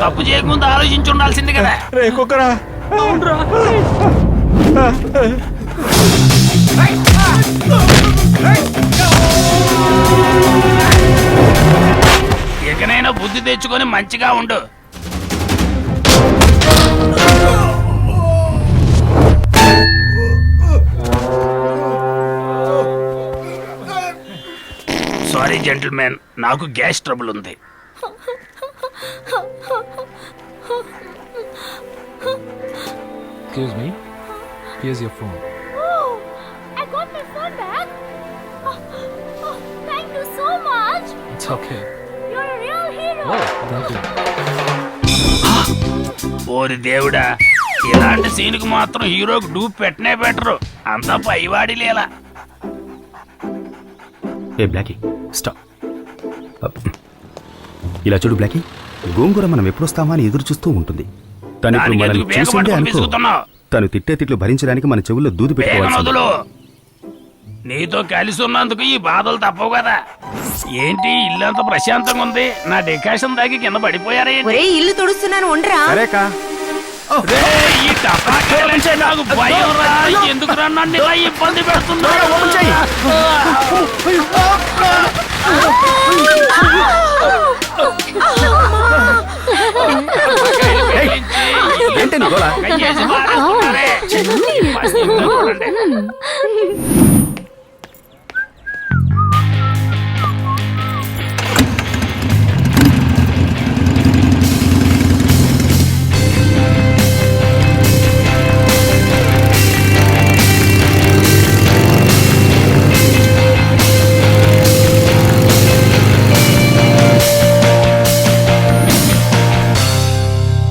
తప్పు చేయకముందు ఆలోచించి ఉండాల్సింది కదా. రే కుక్కరా, ఎకనైనా బుద్ధి తెచ్చుకొని మంచిగా ఉండు. సారీ జెంటిల్మెన్, నాకు గ్యాస్ ట్రబుల్ ఉంది. Excuse me. Here's your phone. Oh, I got my phone back. Thank you so much. It's okay. You're a real hero. Oh, thank you. ఓరి దేవుడా, ఇలాంటి సీన్కి మాత్రం హీరోకి డూప్ పెట్టనే బెటరు. అంతా పైవాడి లేలా. ఏ బ్లాకీ స్టాప్. ఇలా చూడు బ్లాకీ, గోంగూర మనం ఎప్పుడొస్తామా అని ఎదురు చూస్తూ ఉంటుంది. తను ఇప్పుడు మనల్ని చూసిందే అనుకో, తను తిట్టే తిట్లు భరించడానికి మన చెవుల్లో దూది పెట్టుకోవాలి. నీతో కలిసి ఉన్నందుకు ఈ బాధలు తప్పవు కదా. ఏంటి ఇల్లంతా ప్రశాంతంగా ఉంది? నా డెకాషన్ దాకి కింద పడిపోయారా? ఇల్లు తుడుస్తున్నాను ఉండరా. ఈ టపాకాయలంటే నాకు భయం రా. ఎందుకు నన్ను ఇలా ఇబ్బంది పెడుతున్నా? ఏంటని గోలా?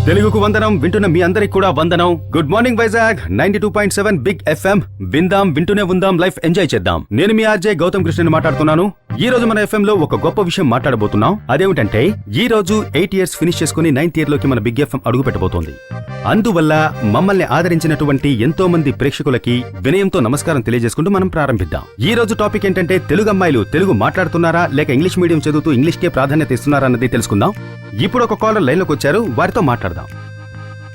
తెలుగుకు వందనం, వింటున్న మీ అందరికి కూడా వందనం. Good morning Vizag 92.7 big FM. విందాం, వింటూనే ఉందాం, లైఫ్ ఎంజాయ్ చేద్దాం. నేను మీ ఆర్జే గౌతమ్ కృష్ణని మాట్లాడుతున్నాను. ఈ రోజు మన ఎఫ్ఎం లో ఒక గొప్ప విషయం మాట్లాడబోతున్నాం. అదేమిటంటే ఈ రోజు 8 years ఫినిష్ చేసుకుని 9th year లోకి మన బిగ్ ఎఫ్ఎం అడుగు పెట్టబోతోంది. అందువల్ల మమ్మల్ని ఆదరించినటువంటి ఎంతో మంది ప్రేక్షకులకి వినయంతో నమస్కారం తెలియజేసుకుంటూ మనం ప్రారంభిద్దాం. ఈ రోజు టాపిక్ ఏంటంటే తెలుగు అమ్మాయిలు తెలుగు మాట్లాడుతున్నారా లేక ఇంగ్లీష్ మీడియం చదువుతూ ఇంగ్లీష్ కే ప్రాధాన్యత ఇస్తున్నారా అన్నది తెలుసుకుందాం. ఇప్పుడు ఒక కాలర్ లైన్ లోకి వచ్చారు, వారితో మాట్లాడదాం.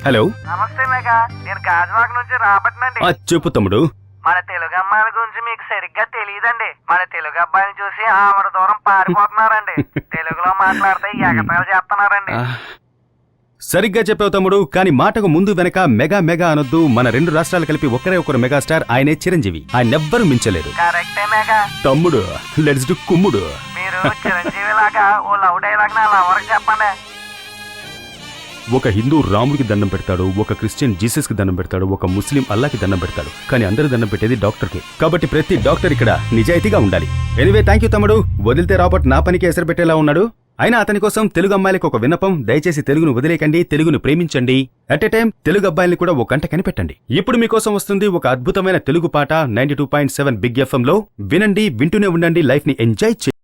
హలో, నమస్తే మేఘా, నేను గాజువాక నుంచి రాబట్టినండి. చెప్పు తమ్ముడు. మన తెలుగు అమ్మాయిల గురించి మీకు సరిగ్గా తెలియదండి. మన తెలుగు అబ్బాయిని చూసి ఆమర దూరం పారిపోతున్నారండి. తెలుగులో మాట్లాడితే ఎగతాళి చేస్తున్నారండి. సరిగ్గా చెప్పావు తమ్ముడు, కానీ మాటకు ముందు వెనక మెగా మెగా అనొద్దు. మన 2 రాష్ట్రాలు కలిపి ఒకరే ఒకరు మెగాస్టార్, ఆయనే చిరంజీవి. ఆయన ఎవ్వరూ మించలేరు. కరెక్టే మేఘా. తమ్ముడు లెట్స్ డు కుమ్ముడు. మీరు చిరంజీవి లాగా ఓ లవ్ డైలాగ్ నా లవర్కి చెప్పండి. ఒక హిందూ రాముడికి దండం పెడతాడు, ఒక క్రిస్టియన్ జీసస్ కి దండం పెడతాడు, ఒక ముస్లిం అల్లాకి దండం పెడతాడు, కానీ అందరూ దండం పెట్టేది డాక్టర్ కి. కాబట్టి ప్రతి డాక్టర్ ఇక్కడ నిజాయితీగా ఉండాలి. ఎనివే థ్యాంక్ యూ తమ్ముడు. వదిలితే రాబర్ట్ నా పనికి ఎసరు పెట్టేలా ఉన్నాడు. అయినా అతని కోసం తెలుగు అమ్మాయిలకు ఒక విన్నపం, దయచేసి తెలుగును వదిలేకండి, తెలుగును ప్రేమించండి. అట్ ఎ టైం తెలుగు అబ్బాయిల్ని కూడా ఒక గంట కనిపెట్టండి. ఇప్పుడు మీకోసం వస్తుంది ఒక అద్భుతమైన తెలుగు పాట 92.7 బిగ్ ఎఫ్ఎం లో. వినండి, వింటూనే ఉండండి, లైఫ్ ని ఎంజాయ్ చేయండి.